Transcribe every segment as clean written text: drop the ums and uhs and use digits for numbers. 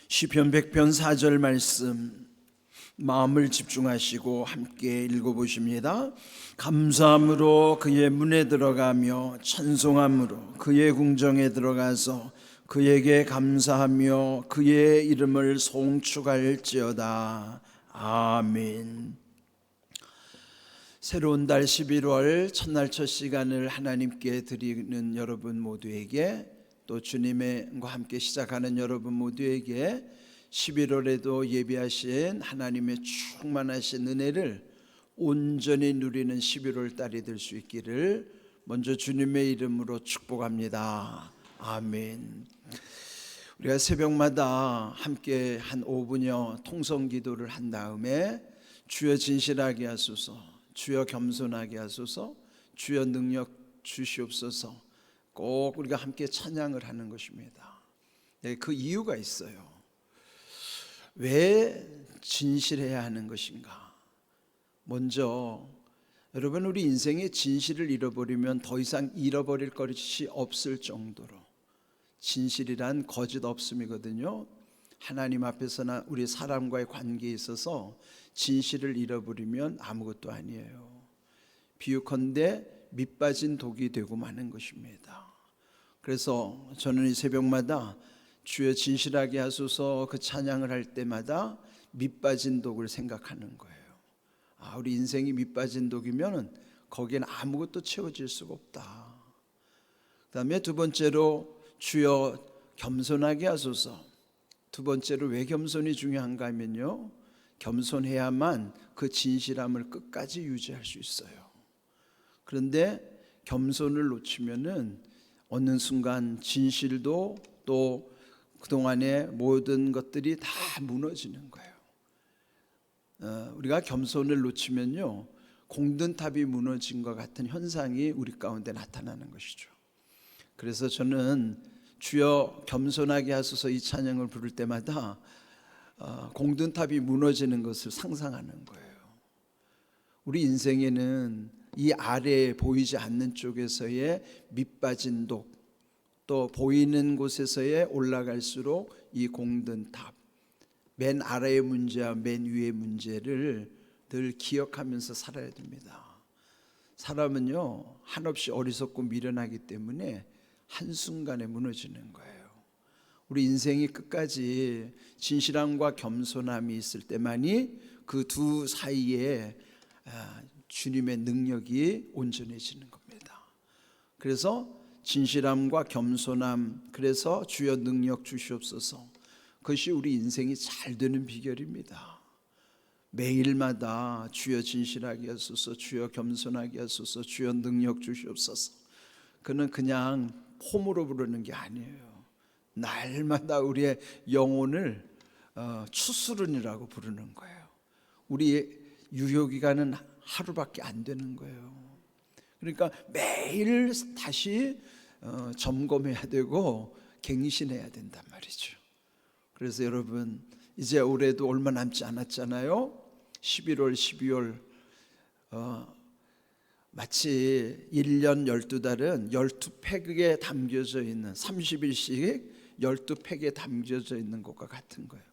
시편 100편 4절 말씀 마음을 집중하시고 함께 읽어보십니다. 감사함으로 그의 문에 들어가며 찬송함으로 그의 궁정에 들어가서 그에게 감사하며 그의 이름을 송축할지어다. 아멘. 새로운 달 11월 첫날 첫 시간을 하나님께 드리는 여러분 모두에게, 또 주님과 함께 시작하는 여러분 모두에게 11월에도 예비하신 하나님의 충만하신 은혜를 온전히 누리는 11월 달이 될 수 있기를 먼저 주님의 이름으로 축복합니다. 아멘. 우리가 새벽마다 함께 한 5분여 통성 기도를 한 다음에 주여 진실하게 하소서, 주여 겸손하게 하소서, 주여 능력 주시옵소서, 꼭 우리가 함께 찬양을 하는 것입니다. 그 이유가 있어요. 왜 진실해야 하는 것인가? 먼저 여러분, 우리 인생에 진실을 잃어버리면 더 이상 잃어버릴 것이 없을 정도로, 진실이란 거짓 없음이거든요. 하나님 앞에서나 우리 사람과의 관계에 있어서 진실을 잃어버리면 아무것도 아니에요. 비유컨대 밑 빠진 독이 되고 마는 것입니다. 그래서 저는 이 새벽마다 주여 진실하게 하소서 그 찬양을 할 때마다 밑 빠진 독을 생각하는 거예요. 우리 인생이 밑 빠진 독이면 거기에는 아무것도 채워질 수가 없다. 그 다음에 두 번째로 주여 겸손하게 하소서. 두 번째로 왜 겸손이 중요한가 하면요, 겸손해야만 그 진실함을 끝까지 유지할 수 있어요. 그런데 겸손을 놓치면은 어느 순간 진실도 또 그동안의 모든 것들이 다 무너지는 거예요. 우리가 겸손을 놓치면요, 공든탑이 무너진 것 같은 현상이 우리 가운데 나타나는 것이죠. 그래서 저는 주여 겸손하게 하소서 이 찬양을 부를 때마다 공든탑이 무너지는 것을 상상하는 거예요. 우리 인생에는 이 아래에 보이지 않는 쪽에서의 밑빠진 독, 또 보이는 곳에서의 올라갈수록 이 공든탑, 맨 아래의 문제와 맨 위의 문제를 늘 기억하면서 살아야 됩니다. 사람은요, 한없이 어리석고 미련하기 때문에 한순간에 무너지는 거예요. 우리 인생이 끝까지 진실함과 겸손함이 있을 때만이 그 두 사이에 주님의 능력이 온전해지는 겁니다. 그래서 진실함과 겸손함, 그래서 주여 능력 주시옵소서, 그것이 우리 인생이 잘 되는 비결입니다. 매일마다 주여 진실하게 하소서, 주여 겸손하게 하소서, 주여 능력 주시옵소서, 그는 그냥 폼으로 부르는 게 아니에요. 날마다 우리의 영혼을 추수른이라고 부르는 거예요. 우리의 유효기간은 하루밖에 안 되는 거예요. 그러니까 매일 다시 점검해야 되고 갱신해야 된단 말이죠. 그래서 여러분, 이제 올해도 얼마 남지 않았잖아요. 11월, 12월 마치 1년 12달은 12팩에 담겨져 있는, 30일씩 12팩에 담겨져 있는 것과 같은 거예요.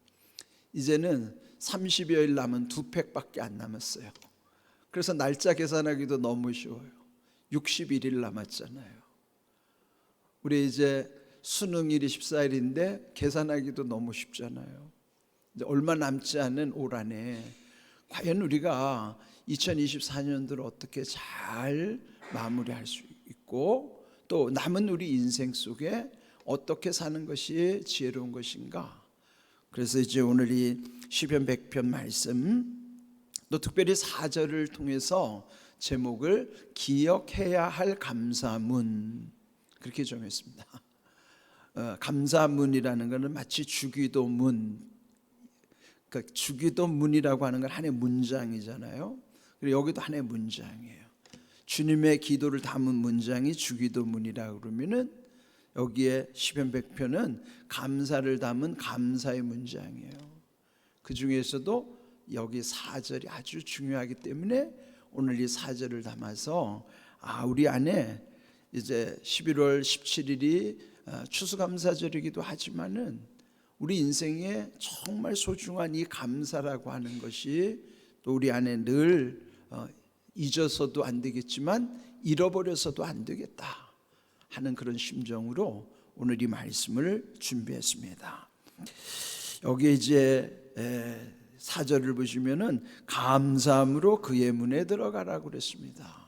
이제는 30여일 남은 2팩밖에 안 남았어요. 그래서 날짜 계산하기도 너무 쉬워요. 61일 남았잖아요. 우리 이제 수능일이 14일인데 계산하기도 너무 쉽잖아요. 이제 얼마 남지 않은 올 한해 과연 우리가 2024년도를 어떻게 잘 마무리할 수 있고, 또 남은 우리 인생 속에 어떻게 사는 것이 지혜로운 것인가. 그래서 이제 오늘 이 시편 100편 말씀, 또 특별히 4절을 통해서 제목을 기억해야 할 감사문, 그렇게 정했습니다. 감사문이라는 것은 마치 주기도문, 그러니까 주기도문이라고 하는 건 하나의 문장이잖아요. 그리고 여기도 하나의 문장이에요. 주님의 기도를 담은 문장이 주기도문이라고 그러면은 여기에 시편 100편은 감사를 담은 감사의 문장이에요. 그 중에서도 여기 4절이 아주 중요하기 때문에 오늘 이 4절을 담아서 우리 안에 이제 11월 17일이 추수감사절이기도 하지만은 우리 인생에 정말 소중한 이 감사라고 하는 것이 또 우리 안에 늘 잊어서도 안 되겠지만 잃어버려서도 안 되겠다 하는 그런 심정으로 오늘 이 말씀을 준비했습니다. 여기 이제 4절을 보시면은 감사함으로 그의 문에 들어가라고 그랬습니다.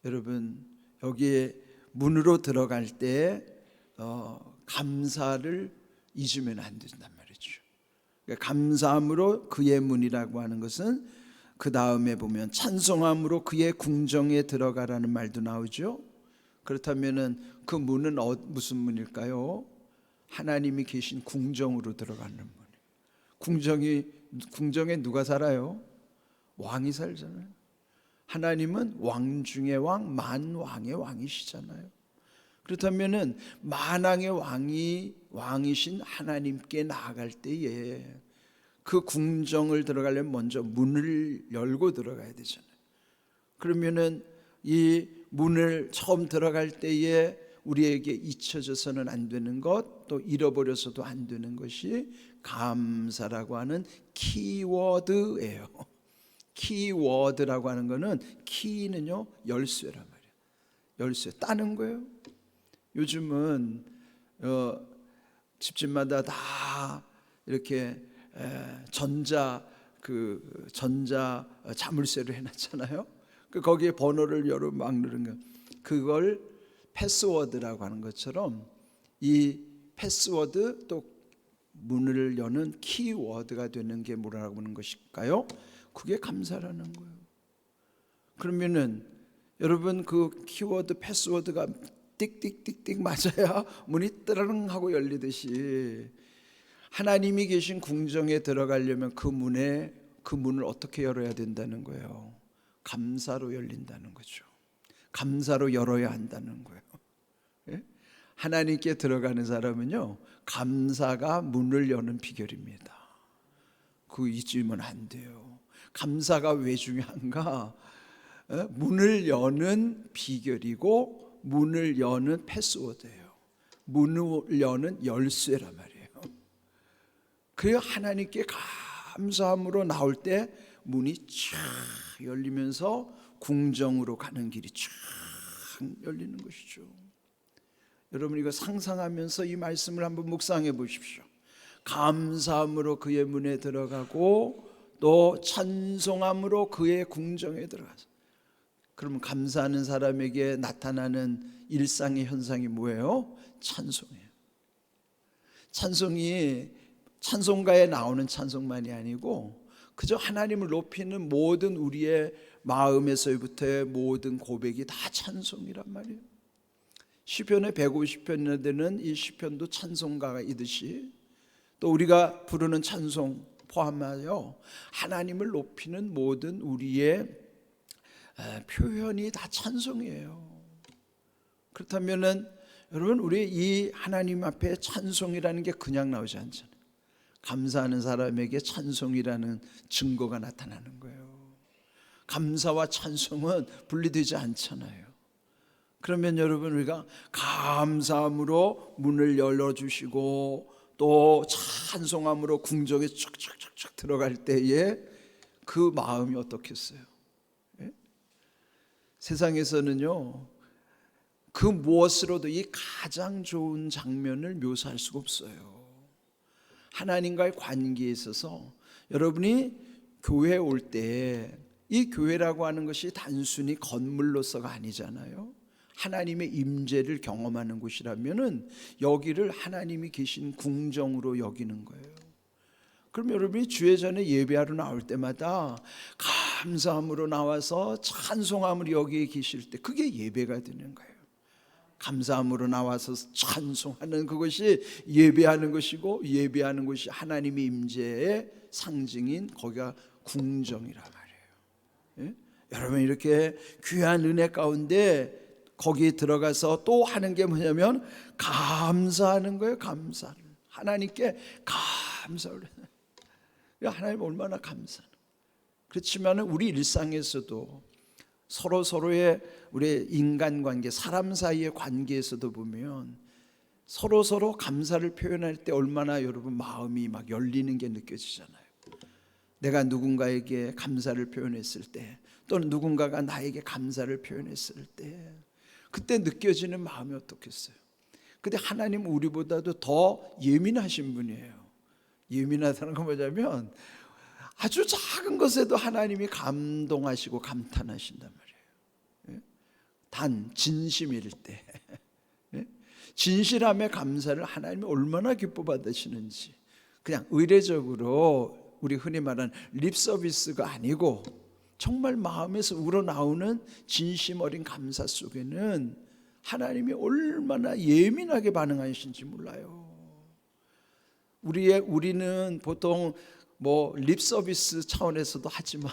여러분 여기에 문으로 들어갈 때 감사를 잊으면 안 된단 말이죠. 그러니까 감사함으로 그의 문이라고 하는 것은 그 다음에 보면 찬송함으로 그의 궁정에 들어가라는 말도 나오죠. 그렇다면은 그 문은 무슨 문일까요? 하나님이 계신 궁정으로 들어가는 문. 궁정에 누가 살아요? 왕이 살잖아요. 하나님은 왕 중의 왕, 만왕의 왕이시잖아요. 그렇다면은 만왕의 왕이신 하나님께 나아갈 때에 그 궁정을 들어가려면 먼저 문을 열고 들어가야 되잖아요. 그러면은 이 문을 처음 들어갈 때에 우리에게 잊혀져서는 안 되는 것, 또 잃어버려서도 안 되는 것이 감사라고 하는 키워드예요. 키워드라고 하는 거는 키는요 열쇠란 말이에요. 열쇠 따는 거예요. 요즘은 집집마다 다 이렇게 전자 자물쇠를 해놨잖아요. 거기에 번호를 막 누르는 거, 그걸 패스워드라고 하는 것처럼 이 패스워드 또 문을 여는 키워드가 되는 게 뭐라고 하는 것일까요? 그게 감사라는 거예요. 그러면은 여러분 그 키워드 패스워드가 띡띡띡띡 맞아야 문이 따르릉 하고 열리듯이 하나님이 계신 궁정에 들어가려면 그 문을 어떻게 열어야 된다는 거예요? 감사로 열린다는 거죠. 감사로 열어야 한다는 거예요. 예? 하나님께 들어가는 사람은요 감사가 문을 여는 비결입니다. 그거 잊으면 안 돼요. 감사가 왜 중요한가? 문을 여는 비결이고 문을 여는 패스워드예요. 문을 여는 열쇠란 말이에요. 그래야 하나님께 감사함으로 나올 때 문이 쫙 열리면서 궁정으로 가는 길이 쫙 열리는 것이죠. 여러분 이거 상상하면서 이 말씀을 한번 묵상해 보십시오. 감사함으로 그의 문에 들어가고 또 찬송함으로 그의 궁정에 들어가서, 그러면 감사하는 사람에게 나타나는 일상의 현상이 뭐예요? 찬송이에요. 찬송가에 나오는 찬송만이 아니고 그저 하나님을 높이는 모든 우리의 마음에서부터의 모든 고백이 다 찬송이란 말이에요. 시편의 150편에 되는 이 시편도 찬송가가 있듯이 또 우리가 부르는 찬송 포함하여 하나님을 높이는 모든 우리의 표현이 다 찬송이에요. 그렇다면은 여러분 우리 이 하나님 앞에 찬송이라는 게 그냥 나오지 않잖아요. 감사하는 사람에게 찬송이라는 증거가 나타나는 거예요. 감사와 찬송은 분리되지 않잖아요. 그러면 여러분 우리가 감사함으로 문을 열어주시고 또 찬송함으로 궁정에 쭉쭉쭉쭉 들어갈 때에 그 마음이 어떻겠어요? 예? 세상에서는요 그 무엇으로도 이 가장 좋은 장면을 묘사할 수가 없어요. 하나님과의 관계에 있어서 여러분이 교회에 올 때 이 교회라고 하는 것이 단순히 건물로서가 아니잖아요. 하나님의 임재를 경험하는 곳이라면은 여기를 하나님이 계신 궁정으로 여기는 거예요. 그럼 여러분이 주회전에 예배하러 나올 때마다 감사함으로 나와서 찬송함으로 여기에 계실 때 그게 예배가 되는 거예요. 감사함으로 나와서 찬송하는 그것이 예배하는 것이고, 예배하는 것이 하나님의 임재의 상징인 거기가 궁정이란 말이에요. 예? 여러분 이렇게 귀한 은혜 가운데 거기에 들어가서 또 하는 게 뭐냐면 감사하는 거예요. 감사를 하나님께 감사를 해요. 하나님 얼마나 감사해요. 그렇지만 우리 일상에서도 서로의 우리 인간관계, 사람 사이의 관계에서도 보면 서로 감사를 표현할 때 얼마나 여러분 마음이 막 열리는 게 느껴지잖아요. 내가 누군가에게 감사를 표현했을 때, 또는 누군가가 나에게 감사를 표현했을 때, 그때 느껴지는 마음이 어떻겠어요? 근데 하나님 우리보다도 더 예민하신 분이에요. 예민하다는 건 뭐냐면 아주 작은 것에도 하나님이 감동하시고 감탄하신단 말이에요. 단 진심일 때, 진실함의 감사를 하나님이 얼마나 기뻐 받으시는지, 그냥 의례적으로 우리 흔히 말하는 립 서비스가 아니고 정말 마음에서 우러나오는 진심 어린 감사 속에는 하나님이 얼마나 예민하게 반응하시는지 몰라요. 우리는 보통 립 서비스 차원에서도 하지만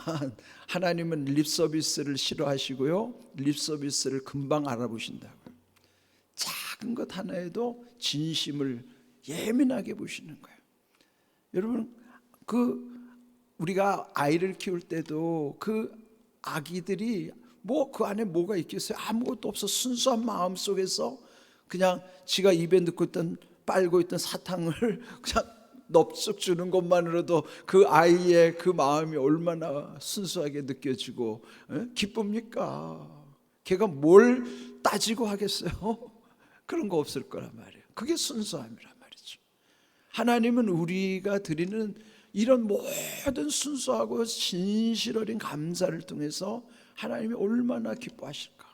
하나님은 립 서비스를 싫어하시고요, 립 서비스를 금방 알아보신다고요. 작은 것 하나에도 진심을 예민하게 보시는 거예요. 여러분, 우리가 아이를 키울 때도 그 아기들이 그 안에 뭐가 있겠어요? 아무것도 없어. 순수한 마음 속에서 그냥 지가 입에 넣고 있던, 빨고 있던 사탕을 그냥 넙죽 주는 것만으로도 그 아이의 그 마음이 얼마나 순수하게 느껴지고 기쁩니까? 걔가 뭘 따지고 하겠어요? 그런 거 없을 거란 말이에요. 그게 순수함이란 말이죠. 하나님은 우리가 드리는 이런 모든 순수하고 진실 어린 감사를 통해서 하나님이 얼마나 기뻐하실까.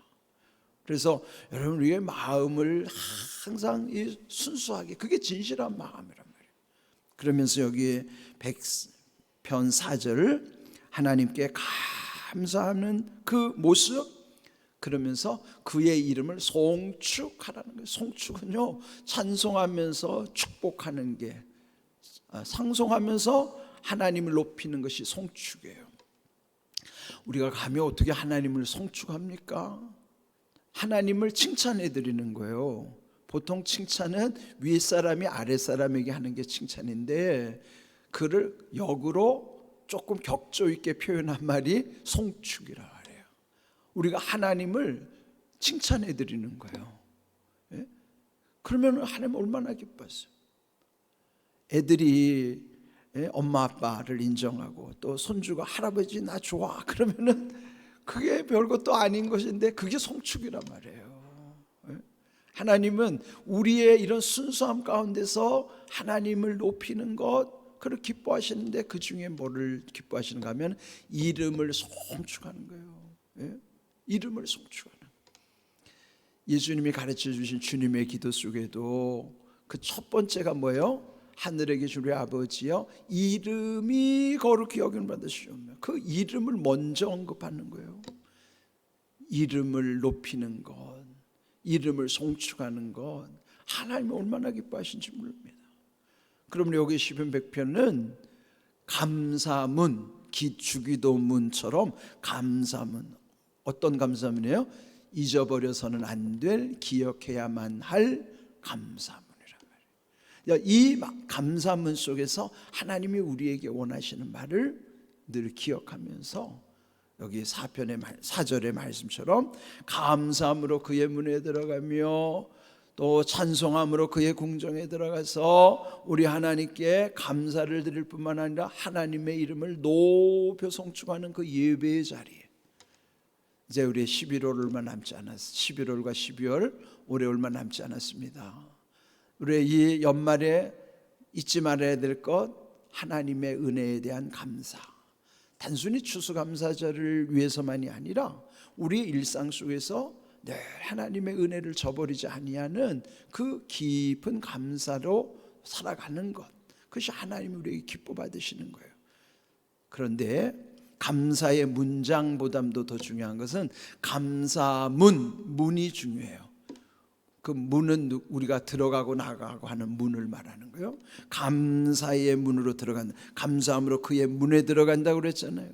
그래서 여러분, 우리의 마음을 항상 이 순수하게, 그게 진실한 마음이란 말이에요. 그러면서 여기 100편 4절 하나님께 감사하는 그 모습, 그러면서 그의 이름을 송축하라는 거예요. 송축은요, 찬송하면서 축복하는 게, 상송하면서 하나님을 높이는 것이 송축이에요. 우리가 감히 어떻게 하나님을 송축합니까? 하나님을 칭찬해 드리는 거예요. 보통 칭찬은 윗사람이 아랫사람에게 하는 게 칭찬인데, 그를 역으로 조금 격조 있게 표현한 말이 송축이라 말이에요. 우리가 하나님을 칭찬해 드리는 거예요. 그러면 하나님 얼마나 기뻐하세요. 애들이 엄마 아빠를 인정하고 또 손주가 할아버지 나 좋아 그러면은 그게 별것도 아닌 것인데 그게 송축이란 말이에요. 하나님은 우리의 이런 순수함 가운데서 하나님을 높이는 것, 그걸 기뻐하시는데 그 중에 뭐를 기뻐하시는가 하면 이름을 송축하는 거예요. 이름을 송축하는. 예수님이 가르쳐 주신 주님의 기도 속에도 그 첫 번째가 뭐예요? 하늘에 계신 우리 아버지여, 이름이 거룩히 여김을 받으시오며. 그 이름을 먼저 언급하는 거예요. 이름을 높이는 것, 이름을 송축하는 것, 하나님이 얼마나 기뻐하신지 모릅니다. 그러면 여기 시편 100편은 감사문, 주기도문처럼 감사문, 어떤 감사문이에요? 잊어버려서는 안 될, 기억해야만 할 감사문. 이 감사문 속에서 하나님이 우리에게 원하시는 말을 늘 기억하면서 여기 4절의 말씀처럼 감사함으로 그의 문에 들어가며 또 찬송함으로 그의 궁정에 들어가서 우리 하나님께 감사를 드릴 뿐만 아니라 하나님의 이름을 높여 송축하는 그 예배의 자리에, 이제 우리 11월 얼마 남지 않았습니다. 11월과 12월 올해 얼마 남지 않았습니다. 우리 이 연말에 잊지 말아야 될 것, 하나님의 은혜에 대한 감사. 단순히 추수감사절을 위해서만이 아니라 우리 일상 속에서 늘 하나님의 은혜를 저버리지 아니하는 그 깊은 감사로 살아가는 것, 그것이 하나님이 우리에게 기뻐 받으시는 거예요. 그런데 감사의 문장보다도 더 중요한 것은 문이 중요해요. 그 문은 우리가 들어가고 나가고 하는 문을 말하는 거예요. 감사의 문으로 들어간다. 감사함으로 그의 문에 들어간다고 그랬잖아요.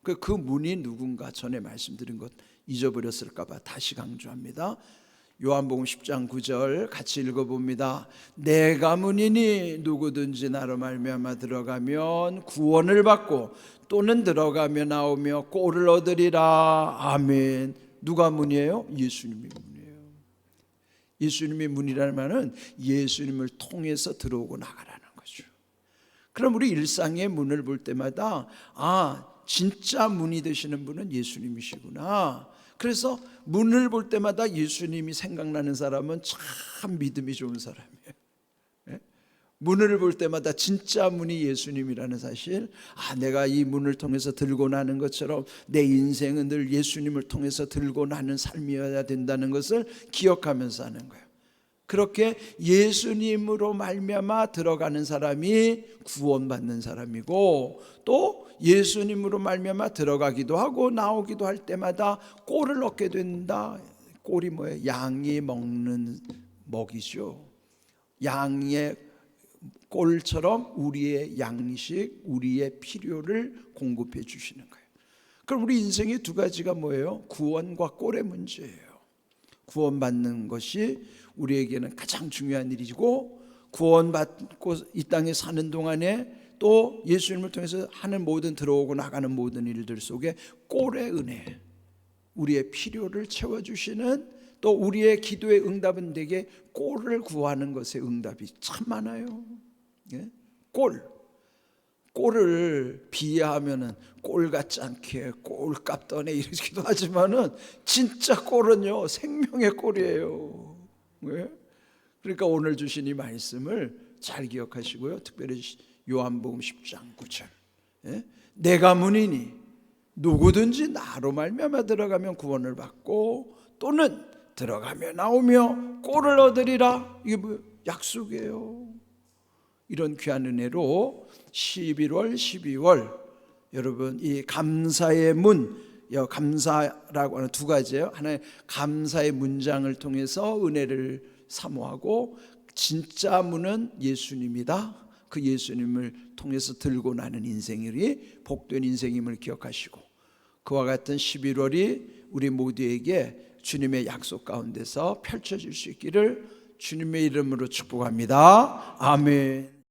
그 문이 누군가 전에 말씀드린 것 잊어버렸을까 봐 다시 강조합니다. 요한복음 10장 9절 같이 읽어봅니다. 내가 문이니 누구든지 나로 말미암아 들어가면 구원을 받고 또는 들어가며 나오며 꼴을 얻으리라. 아멘. 누가 문이에요? 예수님이 문. 예수님의 문이라는 말은 예수님을 통해서 들어오고 나가라는 거죠. 그럼 우리 일상의 문을 볼 때마다 진짜 문이 되시는 분은 예수님이시구나. 그래서 문을 볼 때마다 예수님이 생각나는 사람은 참 믿음이 좋은 사람이에요. 문을 볼 때마다 진짜 문이 예수님이라는 사실, 내가 이 문을 통해서 들고 나는 것처럼 내 인생은 늘 예수님을 통해서 들고 나는 삶이어야 된다는 것을 기억하면서 하는 거예요. 그렇게 예수님으로 말미암아 들어가는 사람이 구원받는 사람이고, 또 예수님으로 말미암아 들어가기도 하고 나오기도 할 때마다 꼴을 얻게 된다. 꼴이 뭐예요? 양이 먹는 먹이죠. 양의 꼴처럼 우리의 양식, 우리의 필요를 공급해 주시는 거예요. 그럼 우리 인생의 두 가지가 뭐예요? 구원과 꼴의 문제예요. 구원받는 것이 우리에게는 가장 중요한 일이고, 구원받고 이 땅에 사는 동안에 또 예수님을 통해서 하는 모든 들어오고 나가는 모든 일들 속에 꼴의 은혜, 우리의 필요를 채워주시는, 또 우리의 기도의 응답은 되게 꼴을 구하는 것의 응답이 참 많아요. 꼴을 비하하면은 꼴 같지 않게 꼴값 떠네 이러기도 하지만은 진짜 꼴은요 생명의 꼴이에요. 그러니까 오늘 주신 이 말씀을 잘 기억하시고요. 특별히 요한복음 10장 9절, 내가 문이니 누구든지 나로 말미암아 들어가면 구원을 받고 또는 들어가며 나오며 꼴을 얻으리라. 이게 뭐 약속이에요. 이런 귀한 은혜로 11월 12월 여러분 이 감사의 문, 감사라고 하는 두 가지예요. 하나의 감사의 문장을 통해서 은혜를 사모하고, 진짜 문은 예수님이다. 그 예수님을 통해서 들고 나는 인생이 복된 인생임을 기억하시고, 그와 같은 11월이 우리 모두에게 주님의 약속 가운데서 펼쳐질 수 있기를 주님의 이름으로 축복합니다. 아멘.